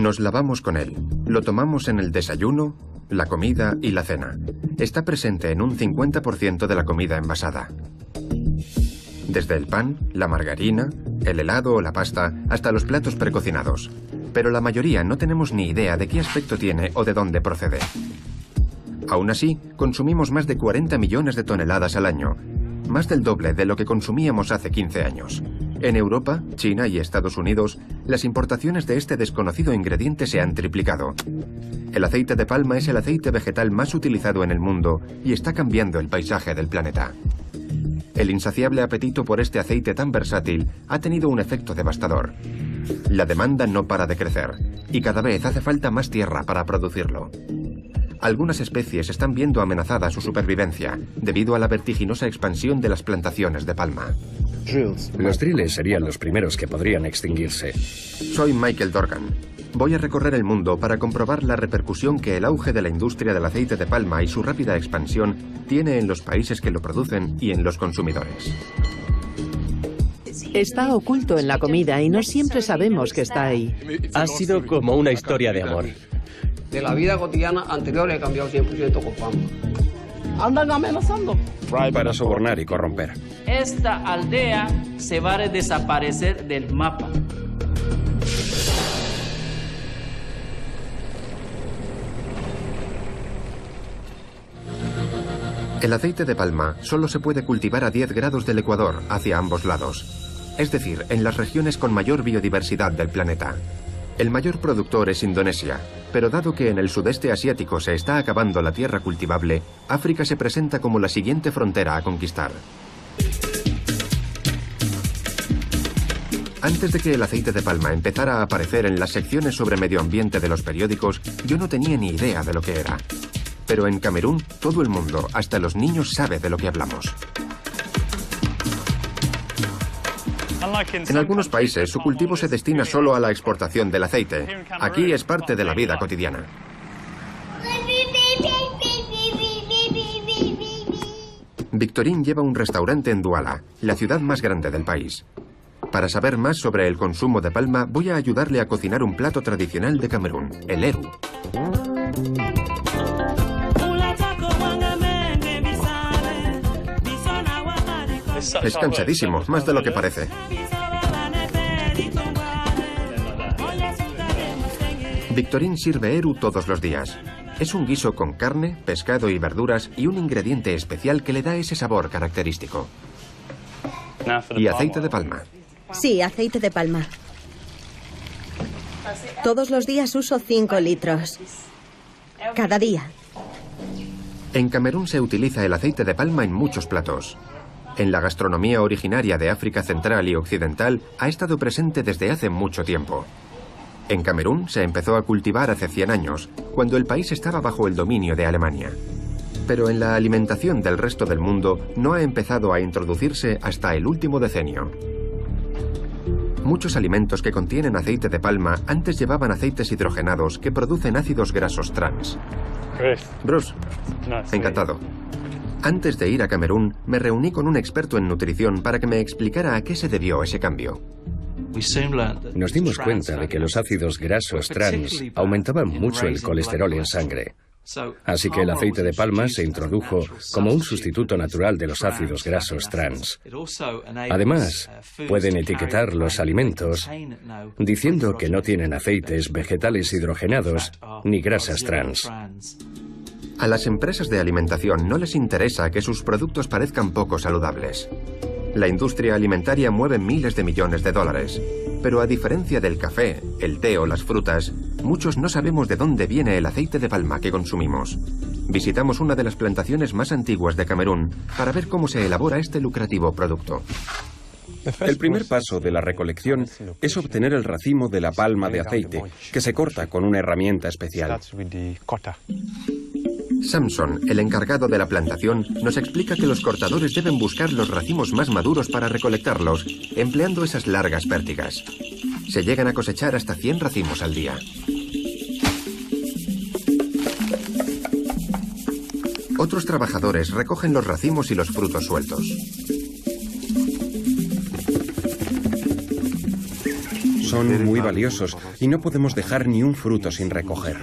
Nos lavamos con él. Lo tomamos en el desayuno, la comida y la cena. Está presente en un 50% de la comida envasada. Desde el pan, la margarina, el helado o la pasta, hasta los platos precocinados. Pero la mayoría no tenemos ni idea de qué aspecto tiene o de dónde procede. Aún así, consumimos más de 40 millones de toneladas al año, más del doble de lo que consumíamos hace 15 años. En Europa, China y Estados Unidos, las importaciones de este desconocido ingrediente se han triplicado. El aceite de palma es el aceite vegetal más utilizado en el mundo y está cambiando el paisaje del planeta. El insaciable apetito por este aceite tan versátil ha tenido un efecto devastador. La demanda no para de crecer y cada vez hace falta más tierra para producirlo. Algunas especies están viendo amenazada su supervivencia debido a la vertiginosa expansión de las plantaciones de palma. Los driles serían los primeros que podrían extinguirse. Soy Michael Dorgan. Voy a recorrer el mundo para comprobar la repercusión que el auge de la industria del aceite de palma y su rápida expansión tiene en los países que lo producen y en los consumidores. Está oculto en la comida y no siempre sabemos que está ahí. Ha sido como una historia de amor. De la vida cotidiana anterior he cambiado 100% con palma. Andan amenazando. Para sobornar y corromper. Esta aldea se va a desaparecer del mapa. El aceite de palma solo se puede cultivar a 10 grados del ecuador hacia ambos lados, es decir, en las regiones con mayor biodiversidad del planeta. El mayor productor es Indonesia, pero dado que en el sudeste asiático se está acabando la tierra cultivable, África se presenta como la siguiente frontera a conquistar. Antes de que el aceite de palma empezara a aparecer en las secciones sobre medio ambiente de los periódicos, yo no tenía ni idea de lo que era. Pero en Camerún, todo el mundo, hasta los niños, sabe de lo que hablamos. En algunos países, su cultivo se destina solo a la exportación del aceite. Aquí es parte de la vida cotidiana. Victorine lleva un restaurante en Douala, la ciudad más grande del país. Para saber más sobre el consumo de palma, voy a ayudarle a cocinar un plato tradicional de Camerún, el eru. Es cansadísimo, más de lo que parece. Victorine sirve eru todos los días. Es un guiso con carne, pescado y verduras y un ingrediente especial que le da ese sabor característico. Y aceite de palma. Sí, aceite de palma. Todos los días uso 5 litros. Cada día. En Camerún se utiliza el aceite de palma en muchos platos. En la gastronomía originaria de África Central y Occidental ha estado presente desde hace mucho tiempo. En Camerún se empezó a cultivar hace 100 años, cuando el país estaba bajo el dominio de Alemania. Pero en la alimentación del resto del mundo no ha empezado a introducirse hasta el último decenio. Muchos alimentos que contienen aceite de palma antes llevaban aceites hidrogenados que producen ácidos grasos trans. Bruce, encantado. Antes de ir a Camerún, me reuní con un experto en nutrición para que me explicara a qué se debió ese cambio. Nos dimos cuenta de que los ácidos grasos trans aumentaban mucho el colesterol en sangre. Así que el aceite de palma se introdujo como un sustituto natural de los ácidos grasos trans. Además, pueden etiquetar los alimentos diciendo que no tienen aceites vegetales hidrogenados ni grasas trans. A las empresas de alimentación no les interesa que sus productos parezcan poco saludables. La industria alimentaria mueve miles de millones de dólares. Pero a diferencia del café, el té o las frutas, muchos no sabemos de dónde viene el aceite de palma que consumimos. Visitamos una de las plantaciones más antiguas de Camerún para ver cómo se elabora este lucrativo producto. El primer paso de la recolección es obtener el racimo de la palma de aceite, que se corta con una herramienta especial. Samson, el encargado de la plantación, nos explica que los cortadores deben buscar los racimos más maduros para recolectarlos, empleando esas largas pértigas. Se llegan a cosechar hasta 100 racimos al día. Otros trabajadores recogen los racimos y los frutos sueltos. son muy valiosos y no podemos dejar ni un fruto sin recoger.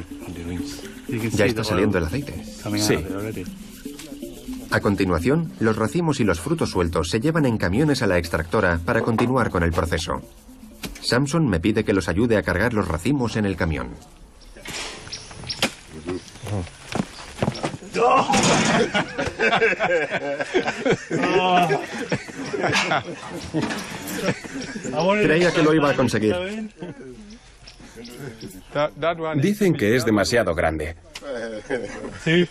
Ya está saliendo el aceite. Sí. A continuación, los racimos y los frutos sueltos se llevan en camiones a la extractora para continuar con el proceso. Samson me pide que los ayude a cargar los racimos en el camión. Creía que lo iba a conseguir. Dicen que es demasiado grande.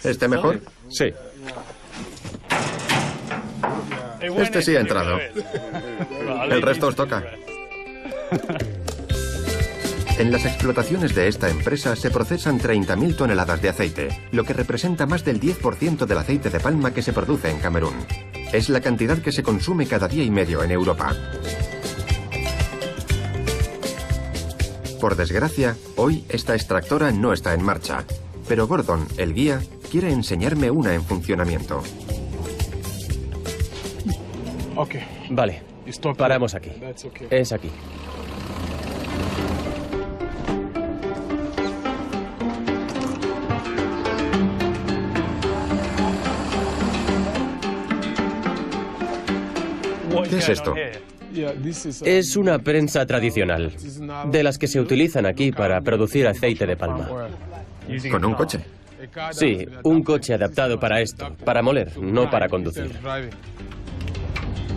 ¿Este mejor? Sí. Este sí ha entrado. El resto os toca. En las explotaciones de esta empresa se procesan 30.000 toneladas de aceite, lo que representa más del 10% del aceite de palma que se produce en Camerún. Es la cantidad que se consume cada día y medio en Europa. Por desgracia, hoy esta extractora no está en marcha, pero Gordon, el guía, quiere enseñarme una en funcionamiento. Vale, paramos aquí. Es aquí. ¿Qué es esto? Es una prensa tradicional, de las que se utilizan aquí para producir aceite de palma. ¿Con un coche? Sí, un coche adaptado para esto, para moler, no para conducir.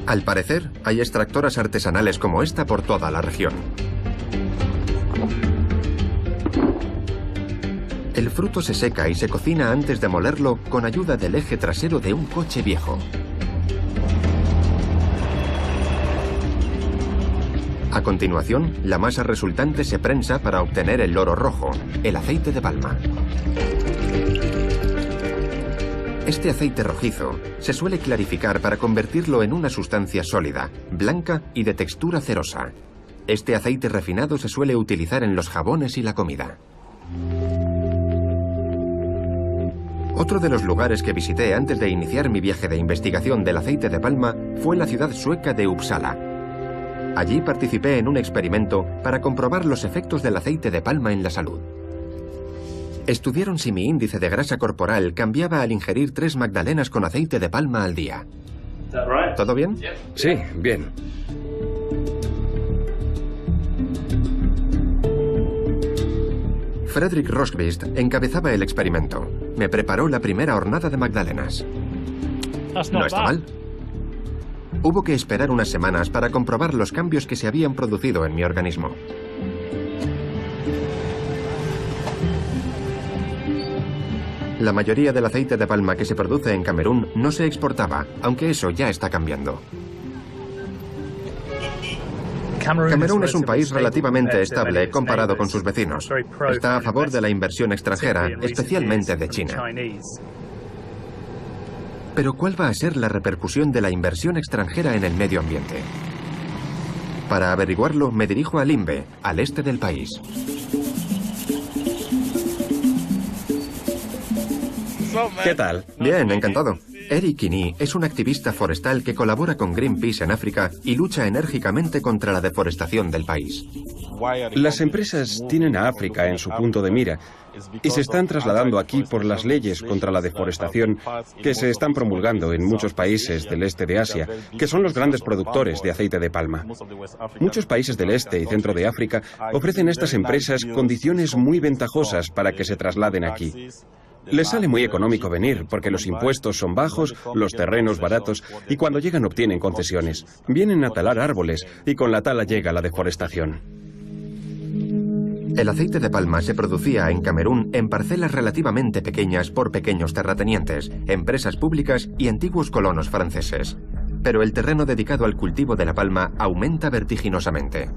Al parecer, hay extractoras artesanales como esta por toda la región. El fruto se seca y se cocina antes de molerlo con ayuda del eje trasero de un coche viejo. A continuación, la masa resultante se prensa para obtener el oro rojo, el aceite de palma. Este aceite rojizo se suele clarificar para convertirlo en una sustancia sólida, blanca y de textura cerosa. Este aceite refinado se suele utilizar en los jabones y la comida. Otro de los lugares que visité antes de iniciar mi viaje de investigación del aceite de palma fue la ciudad sueca de Uppsala. Allí participé en un experimento para comprobar los efectos del aceite de palma en la salud. Estudiaron si mi índice de grasa corporal cambiaba al ingerir 3 magdalenas con aceite de palma al día. ¿Todo bien? Sí, bien. Fredrik Rosqvist encabezaba el experimento. Me preparó la primera hornada de magdalenas. No está mal. Hubo que esperar unas semanas para comprobar los cambios que se habían producido en mi organismo. La mayoría del aceite de palma que se produce en Camerún no se exportaba, aunque eso ya está cambiando. Camerún es un país relativamente estable comparado con sus vecinos. Está a favor de la inversión extranjera, especialmente de China. Pero ¿cuál va a ser la repercusión de la inversión extranjera en el medio ambiente? Para averiguarlo, me dirijo a Limbe, al este del país. ¿Qué tal? Bien, encantado. Eric Kini es un activista forestal que colabora con Greenpeace en África y lucha enérgicamente contra la deforestación del país. Las empresas tienen a África en su punto de mira y se están trasladando aquí por las leyes contra la deforestación que se están promulgando en muchos países del este de Asia, que son los grandes productores de aceite de palma. Muchos países del este y centro de África ofrecen a estas empresas condiciones muy ventajosas para que se trasladen aquí. Les sale muy económico venir porque los impuestos son bajos, los terrenos baratos y cuando llegan obtienen concesiones. Vienen a talar árboles y con la tala llega la deforestación. El aceite de palma se producía en Camerún en parcelas relativamente pequeñas por pequeños terratenientes, empresas públicas y antiguos colonos franceses. Pero el terreno dedicado al cultivo de la palma aumenta vertiginosamente.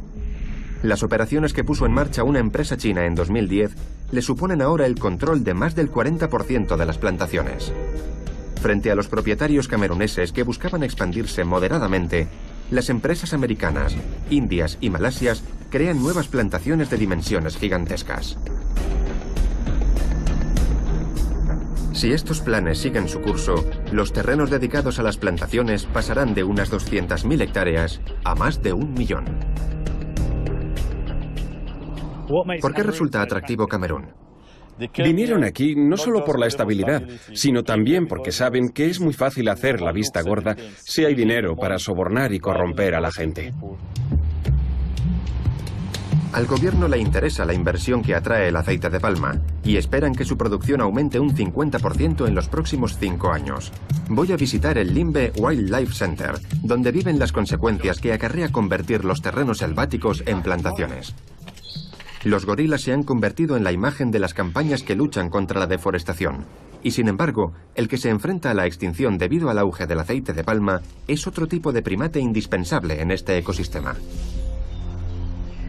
Las operaciones que puso en marcha una empresa china en 2010 le suponen ahora el control de más del 40% de las plantaciones. Frente a los propietarios cameruneses que buscaban expandirse moderadamente, las empresas americanas, indias y malasias crean nuevas plantaciones de dimensiones gigantescas. Si estos planes siguen su curso, los terrenos dedicados a las plantaciones pasarán de unas 200.000 hectáreas a más de 1 millón. ¿Por qué resulta atractivo Camerún? Vinieron aquí no solo por la estabilidad, sino también porque saben que es muy fácil hacer la vista gorda si hay dinero para sobornar y corromper a la gente. Al gobierno le interesa la inversión que atrae el aceite de palma y esperan que su producción aumente un 50% en los próximos 5 años. Voy a visitar el Limbe Wildlife Center, donde viven las consecuencias que acarrea convertir los terrenos selváticos en plantaciones. Los gorilas se han convertido en la imagen de las campañas que luchan contra la deforestación. Y sin embargo, el que se enfrenta a la extinción debido al auge del aceite de palma es otro tipo de primate indispensable en este ecosistema.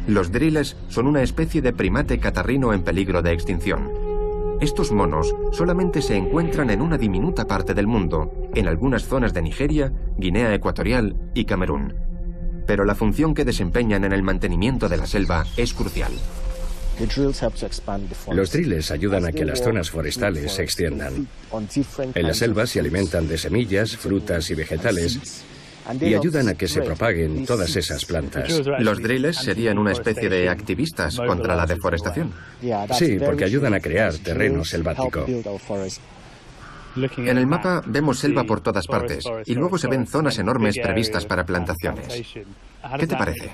Los driles son una especie de primate catarrino en peligro de extinción. Estos monos solamente se encuentran en una diminuta parte del mundo, en algunas zonas de Nigeria, Guinea Ecuatorial y Camerún. Pero la función que desempeñan en el mantenimiento de la selva es crucial. Los driles ayudan a que las zonas forestales se extiendan. En la selva se alimentan de semillas, frutas y vegetales y ayudan a que se propaguen todas esas plantas. Los driles serían una especie de activistas contra la deforestación. Sí, porque ayudan a crear terreno selvático. En el mapa vemos selva por todas partes y luego se ven zonas enormes previstas para plantaciones. ¿Qué te parece?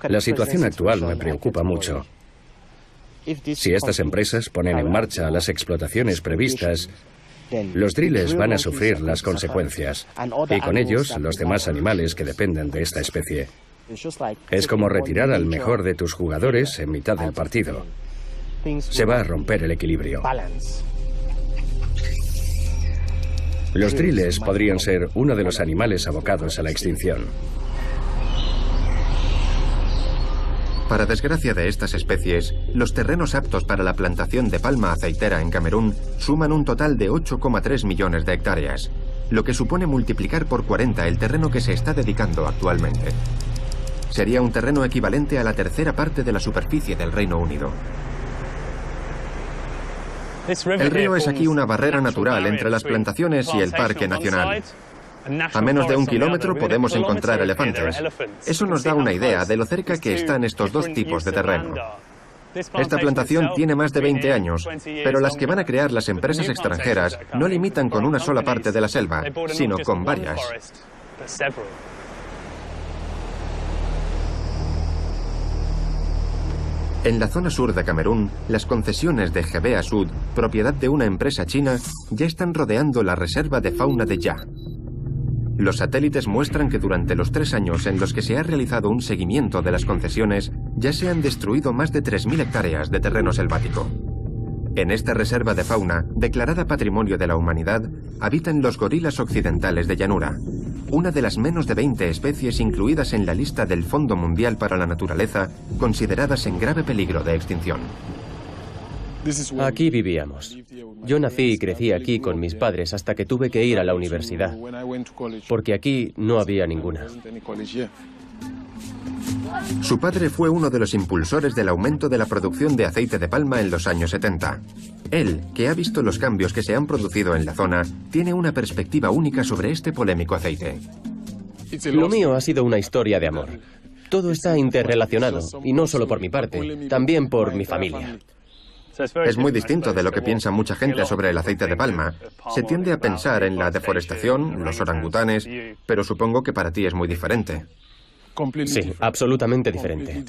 La situación actual me preocupa mucho. Si estas empresas ponen en marcha las explotaciones previstas, los driles van a sufrir las consecuencias y con ellos los demás animales que dependen de esta especie. Es como retirar al mejor de tus jugadores en mitad del partido. Se va a romper el equilibrio. Los driles podrían ser uno de los animales abocados a la extinción. Para desgracia de estas especies, los terrenos aptos para la plantación de palma aceitera en Camerún suman un total de 8,3 millones de hectáreas, lo que supone multiplicar por 40 el terreno que se está dedicando actualmente. Sería un terreno equivalente a la tercera parte de la superficie del Reino Unido. El río es aquí una barrera natural entre las plantaciones y el Parque Nacional. A menos de 1 kilómetro podemos encontrar elefantes. Eso nos da una idea de lo cerca que están estos dos tipos de terreno. Esta plantación tiene más de 20 años, pero las que van a crear las empresas extranjeras no limitan con una sola parte de la selva, sino con varias. En la zona sur de Camerún, las concesiones de Gebea Sud, propiedad de una empresa china, ya están rodeando la reserva de fauna de Ya. Los satélites muestran que durante los 3 años en los que se ha realizado un seguimiento de las concesiones, ya se han destruido más de 3.000 hectáreas de terreno selvático. En esta reserva de fauna, declarada Patrimonio de la Humanidad, habitan los gorilas occidentales de llanura, una de las menos de 20 especies incluidas en la lista del Fondo Mundial para la Naturaleza, consideradas en grave peligro de extinción. Aquí vivíamos. Yo nací y crecí aquí con mis padres hasta que tuve que ir a la universidad, porque aquí no había ninguna. Su padre fue uno de los impulsores del aumento de la producción de aceite de palma en los años 70. Él, que ha visto los cambios que se han producido en la zona, tiene una perspectiva única sobre este polémico aceite. Lo mío ha sido una historia de amor. Todo está interrelacionado, y no solo por mi parte, también por mi familia. Es muy distinto de lo que piensa mucha gente sobre el aceite de palma. Se tiende a pensar en la deforestación, los orangutanes, pero supongo que para ti es muy diferente. Sí, absolutamente diferente.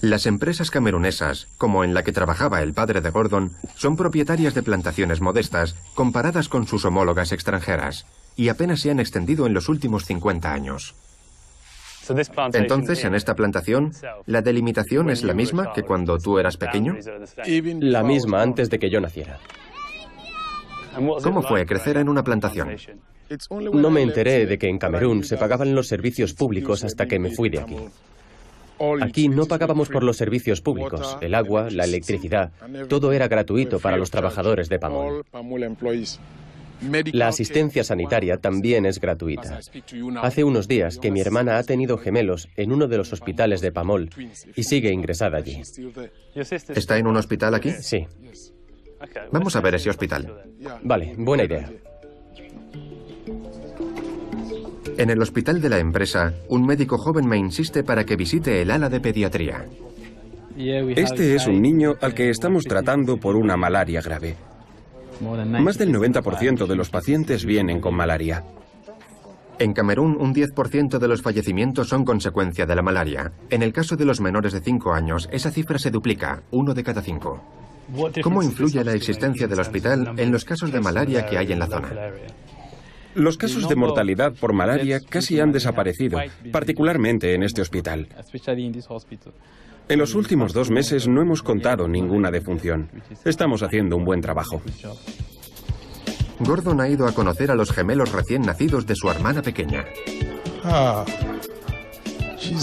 Las empresas camerunesas, como en la que trabajaba el padre de Gordon, son propietarias de plantaciones modestas comparadas con sus homólogas extranjeras, y apenas se han extendido en los últimos 50 años. Entonces, en esta plantación, ¿la delimitación es la misma que cuando tú eras pequeño? La misma antes de que yo naciera. ¿Cómo fue crecer en una plantación? No me enteré de que en Camerún se pagaban los servicios públicos hasta que me fui de aquí. Aquí no pagábamos por los servicios públicos, el agua, la electricidad, todo era gratuito para los trabajadores de Pamol. La asistencia sanitaria también es gratuita. Hace unos días que mi hermana ha tenido gemelos en uno de los hospitales de Pamol y sigue ingresada allí. ¿Está en un hospital aquí? Sí. Vamos a ver ese hospital. Vale, buena idea. En el hospital de la empresa, un médico joven me insiste para que visite el ala de pediatría. Este es un niño al que estamos tratando por una malaria grave. Más del 90% de los pacientes vienen con malaria. En Camerún, un 10% de los fallecimientos son consecuencia de la malaria. En el caso de los menores de 5 años, esa cifra se duplica, 1 de cada 5. ¿Cómo influye la existencia del hospital en los casos de malaria que hay en la zona? Los casos de mortalidad por malaria casi han desaparecido, particularmente en este hospital. En los últimos 2 meses no hemos contado ninguna defunción. Estamos haciendo un buen trabajo. Gordon ha ido a conocer a los gemelos recién nacidos de su hermana pequeña.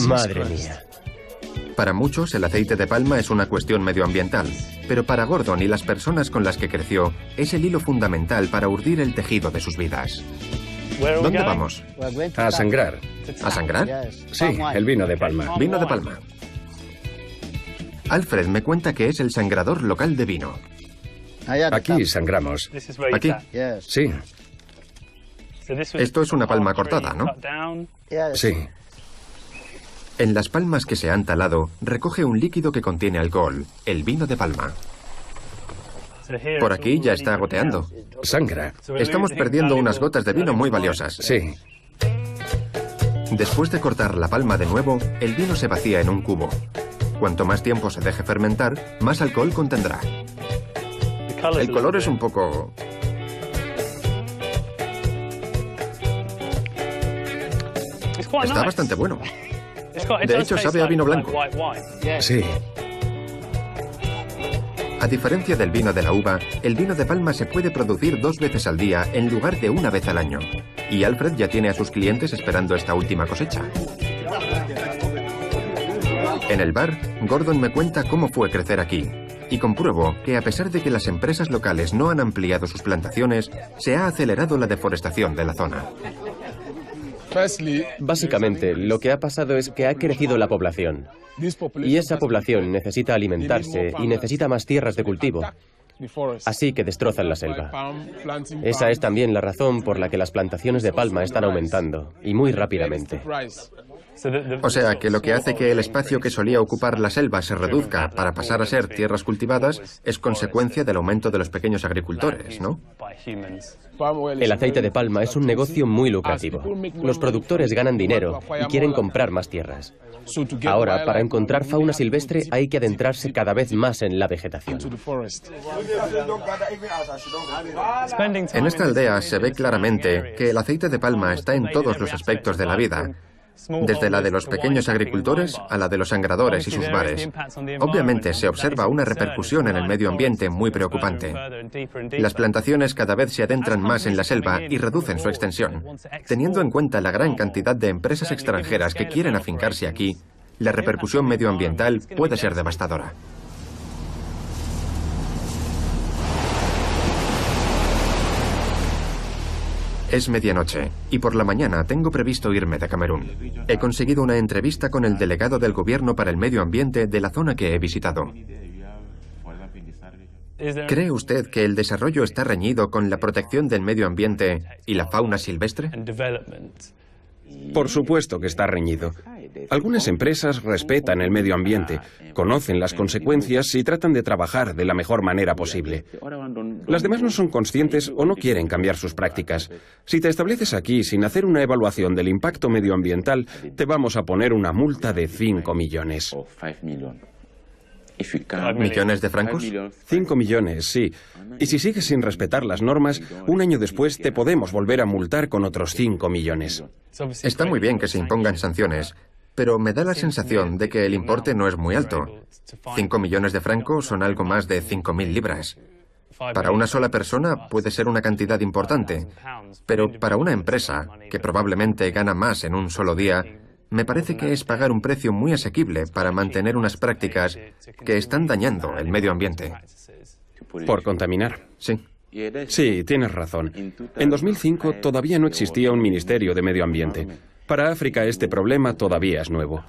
Madre mía. Para muchos, el aceite de palma es una cuestión medioambiental, pero para Gordon y las personas con las que creció, es el hilo fundamental para urdir el tejido de sus vidas. ¿Dónde vamos? A sangrar. ¿A sangrar? Sí, el vino de palma. Vino de palma. Alfred me cuenta que es el sangrador local de vino. Aquí sangramos. ¿Aquí? Sí, Esto es una palma cortada, ¿no? sí. En las palmas que se han talado, recoge un líquido que contiene alcohol, el vino de palma. Por aquí ya está goteando. Sangra. Estamos perdiendo unas gotas de vino muy valiosas. Sí. Después de cortar la palma de nuevo, el vino se vacía en un cubo. Cuanto más tiempo se deje fermentar, más alcohol contendrá. El color es un poco... Está bastante bueno. De hecho, sabe a vino blanco. Sí. A diferencia del vino de la uva, el vino de palma se puede producir 2 veces al día en lugar de 1 vez al año. Y Alfred ya tiene a sus clientes esperando esta última cosecha. En el bar, Gordon me cuenta cómo fue crecer aquí. Y compruebo que a pesar de que las empresas locales no han ampliado sus plantaciones, se ha acelerado la deforestación de la zona. Básicamente, lo que ha pasado es que ha crecido la población. Y esa población necesita alimentarse y necesita más tierras de cultivo. Así que destrozan la selva. Esa es también la razón por la que las plantaciones de palma están aumentando, y muy rápidamente. O sea, que lo que hace que el espacio que solía ocupar la selva se reduzca para pasar a ser tierras cultivadas es consecuencia del aumento de los pequeños agricultores, ¿no? El aceite de palma es un negocio muy lucrativo. Los productores ganan dinero y quieren comprar más tierras. Ahora, para encontrar fauna silvestre hay que adentrarse cada vez más en la vegetación. En esta aldea se ve claramente que el aceite de palma está en todos los aspectos de la vida, desde la de los pequeños agricultores a la de los sangradores y sus bares. Obviamente se observa una repercusión en el medio ambiente muy preocupante. Las plantaciones cada vez se adentran más en la selva y reducen su extensión. Teniendo en cuenta la gran cantidad de empresas extranjeras que quieren afincarse aquí, la repercusión medioambiental puede ser devastadora. Es medianoche, y por la mañana tengo previsto irme de Camerún. He conseguido una entrevista con el delegado del gobierno para el medio ambiente de la zona que he visitado. ¿Cree usted que el desarrollo está reñido con la protección del medio ambiente y la fauna silvestre? Por supuesto que está reñido. Algunas empresas respetan el medio ambiente, conocen las consecuencias y tratan de trabajar de la mejor manera posible. Las demás no son conscientes o no quieren cambiar sus prácticas. Si te estableces aquí sin hacer una evaluación del impacto medioambiental, te vamos a poner una multa de 5 millones. ¿Millones de francos? 5 millones, sí. Y si sigues sin respetar las normas, un año después te podemos volver a multar con otros 5 millones. Está muy bien que se impongan sanciones, pero me da la sensación de que el importe no es muy alto. 5 millones de francos son algo más de 5.000 libras. Para una sola persona puede ser una cantidad importante, pero para una empresa, que probablemente gana más en un solo día, me parece que es pagar un precio muy asequible para mantener unas prácticas que están dañando el medio ambiente. Por contaminar. Sí. Sí, tienes razón. En 2005 todavía no existía un Ministerio de Medio Ambiente. Para África este problema todavía es nuevo.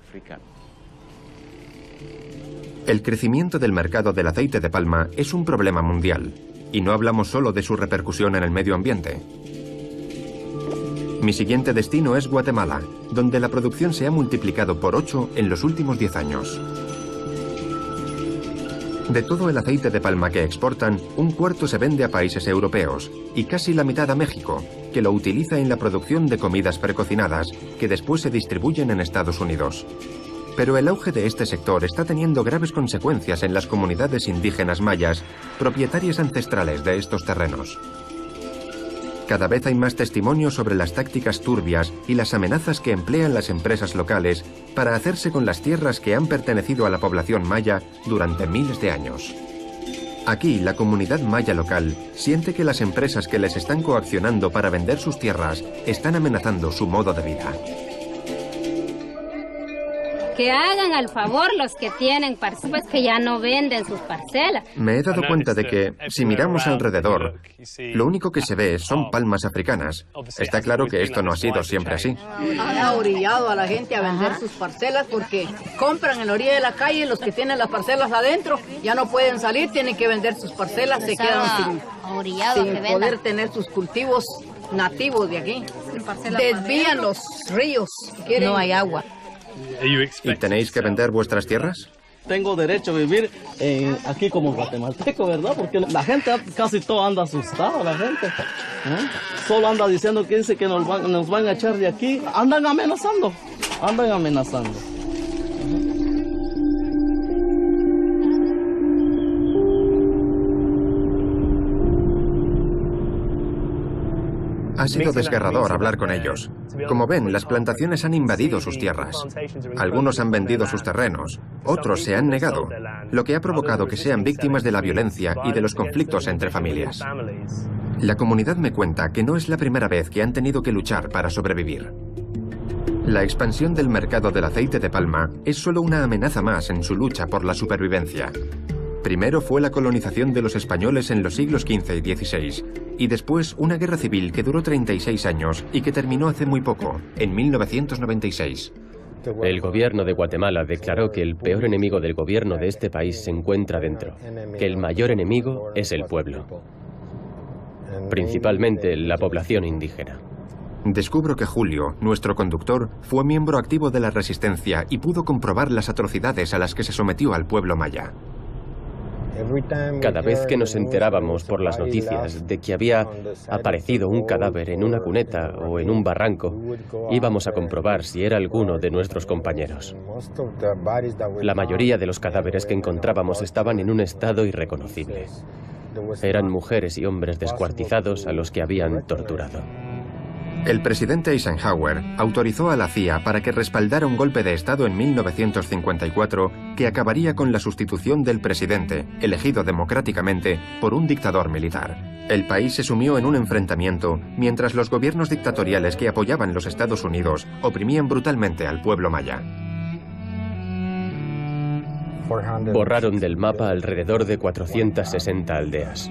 El crecimiento del mercado del aceite de palma es un problema mundial, y no hablamos solo de su repercusión en el medio ambiente. Mi siguiente destino es Guatemala, donde la producción se ha multiplicado por 8 en los últimos 10 años. De todo el aceite de palma que exportan, un cuarto se vende a países europeos y casi la mitad a México, que lo utiliza en la producción de comidas precocinadas que después se distribuyen en Estados Unidos. Pero el auge de este sector está teniendo graves consecuencias en las comunidades indígenas mayas, propietarias ancestrales de estos terrenos. Cada vez hay más testimonios sobre las tácticas turbias y las amenazas que emplean las empresas locales para hacerse con las tierras que han pertenecido a la población maya durante miles de años. Aquí, la comunidad maya local siente que las empresas que les están coaccionando para vender sus tierras están amenazando su modo de vida. Que hagan al favor los que tienen parcelas, que ya no venden sus parcelas. Me he dado cuenta de que, si miramos alrededor, lo único que se ve son palmas africanas. Está claro que esto no ha sido siempre así. Han orillado a la gente a vender sus parcelas porque compran en la orilla de la calle, los que tienen las parcelas adentro ya no pueden salir, tienen que vender sus parcelas, se quedan sin poder tener sus cultivos nativos de aquí. Desvían los ríos, no hay agua. ¿Y tenéis que vender vuestras tierras? Tengo derecho a vivir aquí como guatemalteco, ¿verdad? Porque la gente casi todo anda asustada, la gente. Solo anda diciendo que dice que nos van a echar de aquí. Andan amenazando. Ha sido desgarrador hablar con ellos. Como ven, las plantaciones han invadido sus tierras. Algunos han vendido sus terrenos, otros se han negado, lo que ha provocado que sean víctimas de la violencia y de los conflictos entre familias. La comunidad me cuenta que no es la primera vez que han tenido que luchar para sobrevivir. La expansión del mercado del aceite de palma es solo una amenaza más en su lucha por la supervivencia. Primero fue la colonización de los españoles en los siglos XV y XVI, y después una guerra civil que duró 36 años y que terminó hace muy poco, en 1996. El gobierno de Guatemala declaró que el peor enemigo del gobierno de este país se encuentra dentro, que el mayor enemigo es el pueblo, principalmente la población indígena. Descubro que Julio, nuestro conductor, fue miembro activo de la resistencia y pudo comprobar las atrocidades a las que se sometió al pueblo maya. Cada vez que nos enterábamos por las noticias de que había aparecido un cadáver en una cuneta o en un barranco, íbamos a comprobar si era alguno de nuestros compañeros. La mayoría de los cadáveres que encontrábamos estaban en un estado irreconocible. Eran mujeres y hombres descuartizados a los que habían torturado. El presidente Eisenhower autorizó a la CIA para que respaldara un golpe de Estado en 1954 que acabaría con la sustitución del presidente, elegido democráticamente, por un dictador militar. El país se sumió en un enfrentamiento mientras los gobiernos dictatoriales que apoyaban los Estados Unidos oprimían brutalmente al pueblo maya. Borraron del mapa alrededor de 460 aldeas.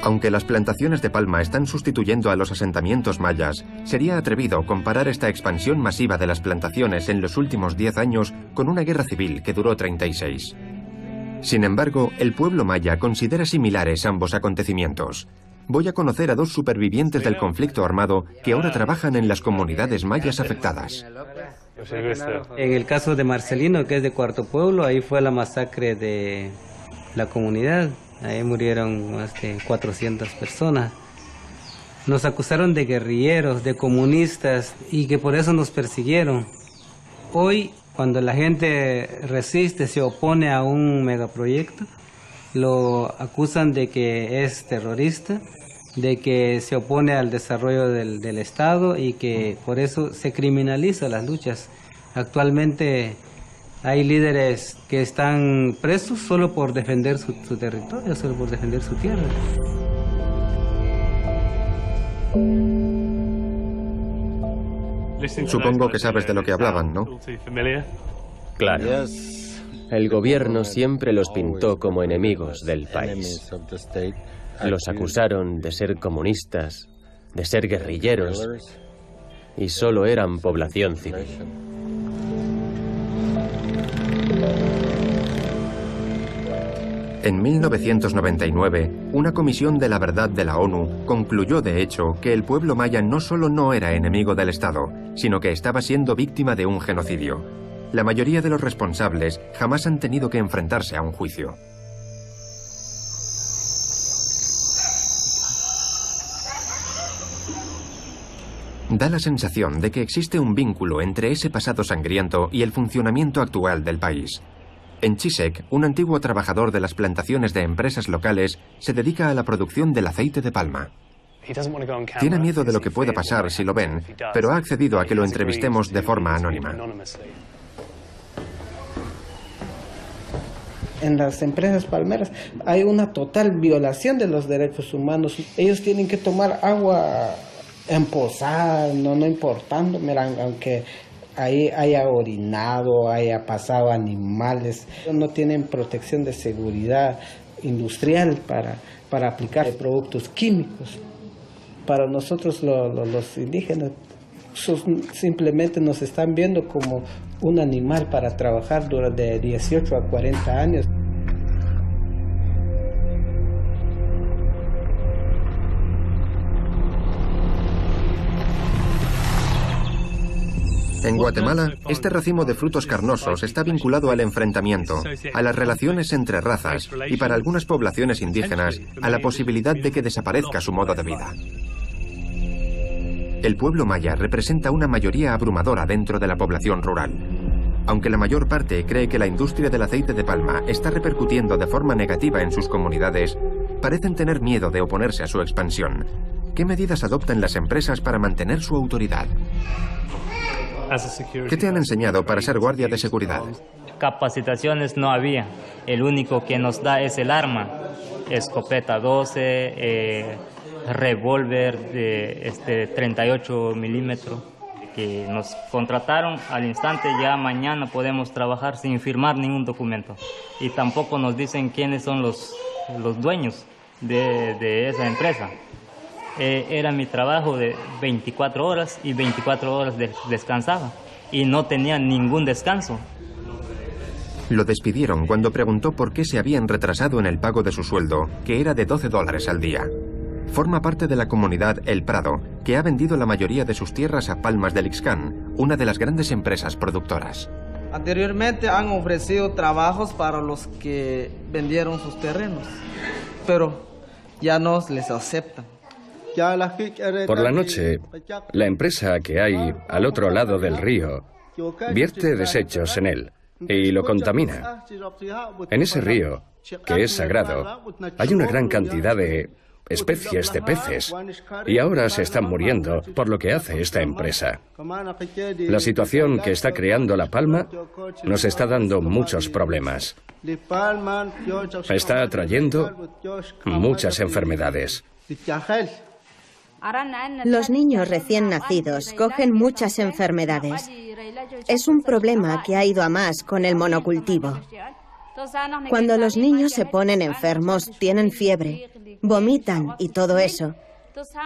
Aunque las plantaciones de palma están sustituyendo a los asentamientos mayas, sería atrevido comparar esta expansión masiva de las plantaciones en los últimos 10 años con una guerra civil que duró 36. Sin embargo, el pueblo maya considera similares ambos acontecimientos. Voy a conocer a dos supervivientes del conflicto armado que ahora trabajan en las comunidades mayas afectadas. En el caso de Marcelino, que es de Cuarto Pueblo, ahí fue la masacre de la comunidad. Ahí murieron más de 400 personas. Nos acusaron de guerrilleros, de comunistas, y que por eso nos persiguieron. Hoy, cuando la gente resiste, se opone a un megaproyecto, lo acusan de que es terrorista, de que se opone al desarrollo del Estado y que por eso se criminaliza las luchas. Actualmente hay líderes que están presos solo por defender su territorio, solo por defender su tierra. Supongo que sabes de lo que hablaban, ¿no? Claro. El gobierno siempre los pintó como enemigos del país. Los acusaron de ser comunistas, de ser guerrilleros, y solo eran población civil. En 1999, una comisión de la verdad de la ONU concluyó de hecho que el pueblo maya no solo no era enemigo del Estado, sino que estaba siendo víctima de un genocidio. La mayoría de los responsables jamás han tenido que enfrentarse a un juicio. Da la sensación de que existe un vínculo entre ese pasado sangriento y el funcionamiento actual del país. En Chisek, un antiguo trabajador de las plantaciones de empresas locales se dedica a la producción del aceite de palma. Tiene miedo de lo que pueda pasar si lo ven, pero ha accedido a que lo entrevistemos de forma anónima. En las empresas palmeras hay una total violación de los derechos humanos. Ellos tienen que tomar agua empozada, no importando, miran, aunque ahí haya orinado, haya pasado animales. No tienen protección de seguridad industrial para aplicar productos químicos. Para nosotros los indígenas simplemente nos están viendo como un animal para trabajar durante 18 a 40 años. En Guatemala, este racimo de frutos carnosos está vinculado al enfrentamiento, a las relaciones entre razas y para algunas poblaciones indígenas a la posibilidad de que desaparezca su modo de vida. El pueblo maya representa una mayoría abrumadora dentro de la población rural. Aunque la mayor parte cree que la industria del aceite de palma está repercutiendo de forma negativa en sus comunidades, parecen tener miedo de oponerse a su expansión. ¿Qué medidas adoptan las empresas para mantener su autoridad? ¿Qué te han enseñado para ser guardia de seguridad? Capacitaciones no había. El único que nos da es el arma. Escopeta 12, revólver de 38 milímetros. Que nos contrataron al instante, ya mañana podemos trabajar sin firmar ningún documento. Y tampoco nos dicen quiénes son los dueños de esa empresa. Era mi trabajo de 24 horas y 24 horas descansaba y no tenía ningún descanso. Lo despidieron cuando preguntó por qué se habían retrasado en el pago de su sueldo, que era de $12 al día. Forma parte de la comunidad El Prado, que ha vendido la mayoría de sus tierras a Palmas del Ixcán, una de las grandes empresas productoras. Anteriormente han ofrecido trabajos para los que vendieron sus terrenos, pero ya no les aceptan. Por la noche, la empresa que hay al otro lado del río vierte desechos en él y lo contamina. En ese río, que es sagrado, hay una gran cantidad de especies de peces y ahora se están muriendo por lo que hace esta empresa. La situación que está creando La Palma nos está dando muchos problemas. Está atrayendo muchas enfermedades. Los niños recién nacidos cogen muchas enfermedades. Es un problema que ha ido a más con el monocultivo. Cuando los niños se ponen enfermos, tienen fiebre, vomitan y todo eso.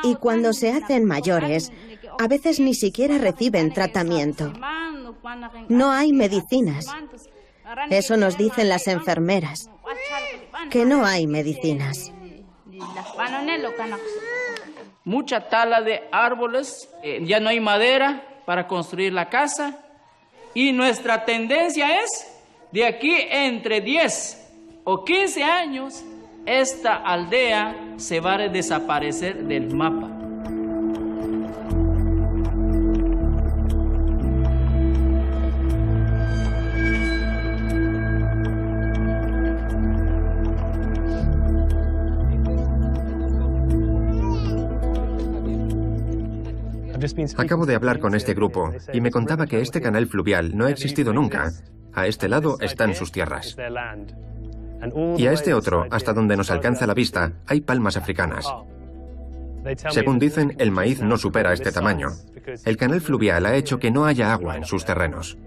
Y cuando se hacen mayores, a veces ni siquiera reciben tratamiento. No hay medicinas. Eso nos dicen las enfermeras, que no hay medicinas. Mucha tala de árboles, ya no hay madera para construir la casa y nuestra tendencia es de aquí entre 10 o 15 años esta aldea se va a desaparecer del mapa. Acabo de hablar con este grupo y me contaba que este canal fluvial no ha existido nunca. A este lado están sus tierras. Y a este otro, hasta donde nos alcanza la vista, hay palmas africanas. Según dicen, el maíz no supera este tamaño. El canal fluvial ha hecho que no haya agua en sus terrenos.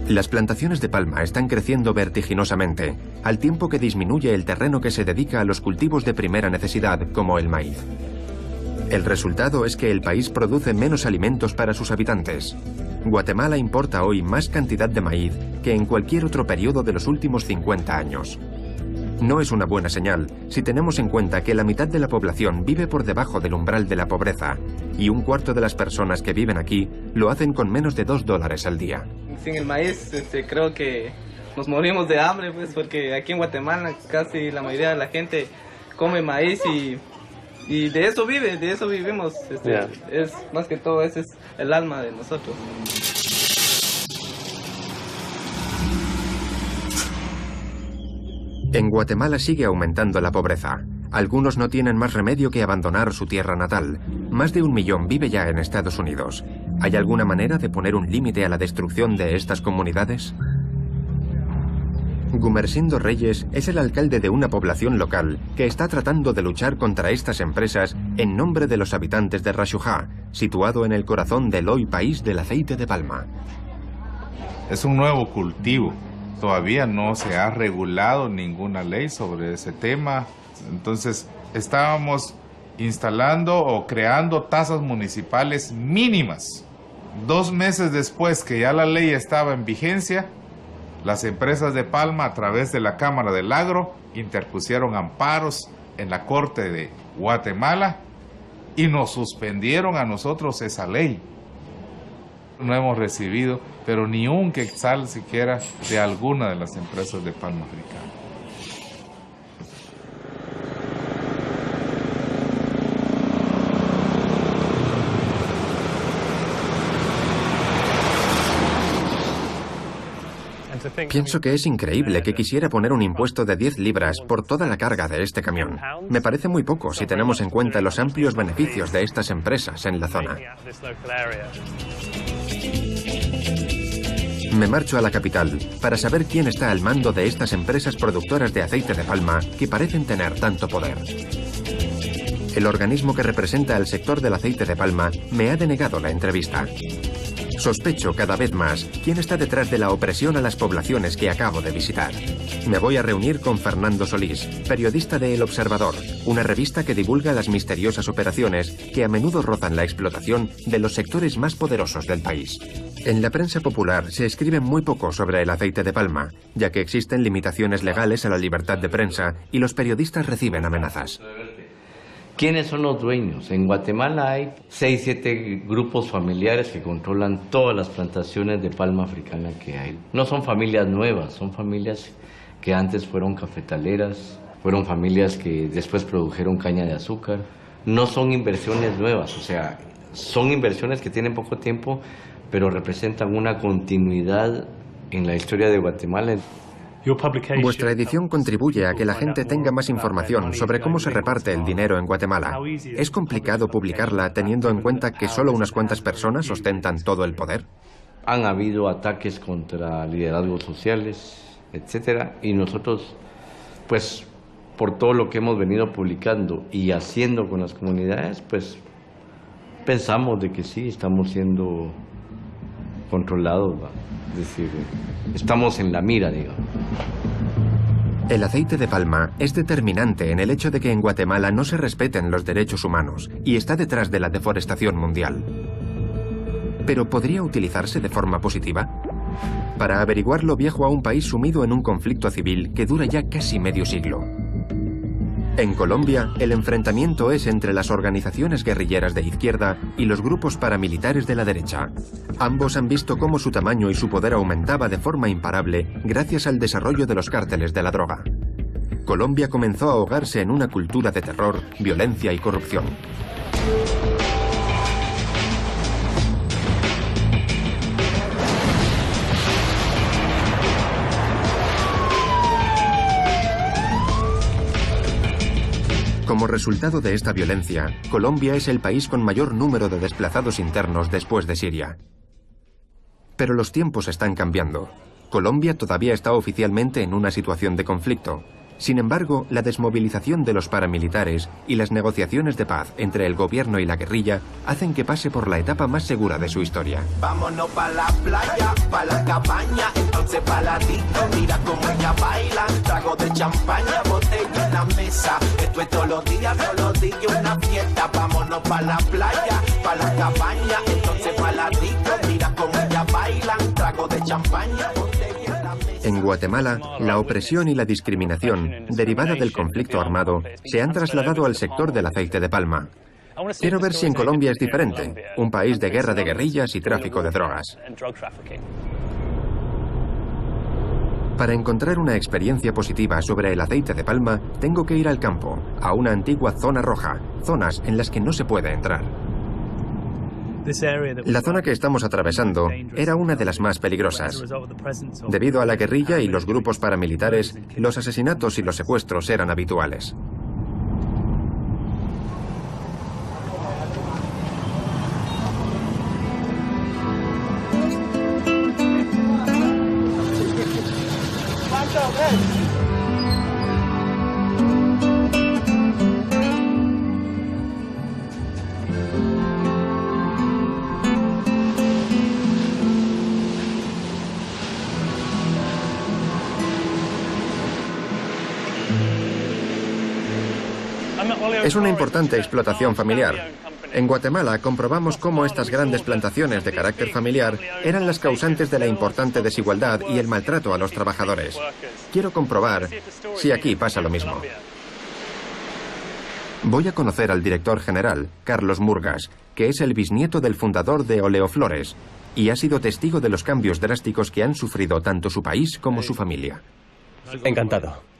Las plantaciones de palma están creciendo vertiginosamente, al tiempo que disminuye el terreno que se dedica a los cultivos de primera necesidad, como el maíz. El resultado es que el país produce menos alimentos para sus habitantes. Guatemala importa hoy más cantidad de maíz que en cualquier otro periodo de los últimos 50 años. No es una buena señal si tenemos en cuenta que la mitad de la población vive por debajo del umbral de la pobreza y un cuarto de las personas que viven aquí lo hacen con menos de $2 al día. Sin el maíz, creo que nos morimos de hambre, pues, porque aquí en Guatemala casi la mayoría de la gente come maíz y de eso vive, de eso vivimos. Es más que todo, ese es el alma de nosotros. En Guatemala sigue aumentando la pobreza. Algunos no tienen más remedio que abandonar su tierra natal. Más de 1 millón vive ya en Estados Unidos. ¿Hay alguna manera de poner un límite a la destrucción de estas comunidades? Gumersindo Reyes es el alcalde de una población local que está tratando de luchar contra estas empresas en nombre de los habitantes de Rashujá, situado en el corazón del hoy país del aceite de palma. Es un nuevo cultivo. Todavía no se ha regulado ninguna ley sobre ese tema. Entonces, estábamos instalando o creando tasas municipales mínimas. 2 meses después que ya la ley estaba en vigencia, las empresas de palma, a través de la Cámara del Agro, interpusieron amparos en la Corte de Guatemala y nos suspendieron a nosotros esa ley. No hemos recibido, pero ni un quetzal siquiera de alguna de las empresas de palma africana. Pienso que es increíble que quisiera poner un impuesto de 10 libras por toda la carga de este camión. Me parece muy poco si tenemos en cuenta los amplios beneficios de estas empresas en la zona. Me marcho a la capital para saber quién está al mando de estas empresas productoras de aceite de palma que parecen tener tanto poder. El organismo que representa al sector del aceite de palma me ha denegado la entrevista. Sospecho cada vez más quién está detrás de la opresión a las poblaciones que acabo de visitar. Me voy a reunir con Fernando Solís, periodista de El Observador, una revista que divulga las misteriosas operaciones que a menudo rozan la explotación de los sectores más poderosos del país. En la prensa popular se escribe muy poco sobre el aceite de palma, ya que existen limitaciones legales a la libertad de prensa y los periodistas reciben amenazas. ¿Quiénes son los dueños? En Guatemala hay 6-7 grupos familiares que controlan todas las plantaciones de palma africana que hay. No son familias nuevas, son familias que antes fueron cafetaleras, fueron familias que después produjeron caña de azúcar. No son inversiones nuevas, o sea, son inversiones que tienen poco tiempo, pero representan una continuidad en la historia de Guatemala. Vuestra edición contribuye a que la gente tenga más información sobre cómo se reparte el dinero en Guatemala. ¿Es complicado publicarla teniendo en cuenta que solo unas cuantas personas ostentan todo el poder? Han habido ataques contra liderazgos sociales, etcétera, y nosotros, pues, por todo lo que hemos venido publicando y haciendo con las comunidades, pues, pensamos de que sí, estamos siendo controlados, ¿va? Es decir, estamos en la mira, digamos. El aceite de palma es determinante en el hecho de que en Guatemala no se respeten los derechos humanos y está detrás de la deforestación mundial. ¿Pero podría utilizarse de forma positiva? Para averiguarlo viajo a un país sumido en un conflicto civil que dura ya casi medio siglo. En Colombia, el enfrentamiento es entre las organizaciones guerrilleras de izquierda y los grupos paramilitares de la derecha. Ambos han visto cómo su tamaño y su poder aumentaba de forma imparable gracias al desarrollo de los cárteles de la droga. Colombia comenzó a ahogarse en una cultura de terror, violencia y corrupción. Como resultado de esta violencia, Colombia es el país con mayor número de desplazados internos después de Siria. Pero los tiempos están cambiando. Colombia todavía está oficialmente en una situación de conflicto. Sin embargo, la desmovilización de los paramilitares y las negociaciones de paz entre el gobierno y la guerrilla hacen que pase por la etapa más segura de su historia. Vámonos pa' la playa, pa' la cabaña, entonces pa' la disco, mira cómo ella baila, trago de champaña, botella en la mesa, esto es todos los días una fiesta, vámonos pa' la playa, pa' la cabaña, entonces pa' la disco, mira cómo ella baila, trago de champaña, botella en la mesa. En Guatemala, la opresión y la discriminación derivada del conflicto armado se han trasladado al sector del aceite de palma. Quiero ver si en Colombia es diferente, un país de guerra de guerrillas y tráfico de drogas. Para encontrar una experiencia positiva sobre el aceite de palma, tengo que ir al campo, a una antigua zona roja, zonas en las que no se puede entrar. La zona que estamos atravesando era una de las más peligrosas. Debido a la guerrilla y los grupos paramilitares, los asesinatos y los secuestros eran habituales. Es una importante explotación familiar. En Guatemala comprobamos cómo estas grandes plantaciones de carácter familiar eran las causantes de la importante desigualdad y el maltrato a los trabajadores. Quiero comprobar si aquí pasa lo mismo. Voy a conocer al director general, Carlos Murgas, que es el bisnieto del fundador de Oleoflores y ha sido testigo de los cambios drásticos que han sufrido tanto su país como su familia. Encantado.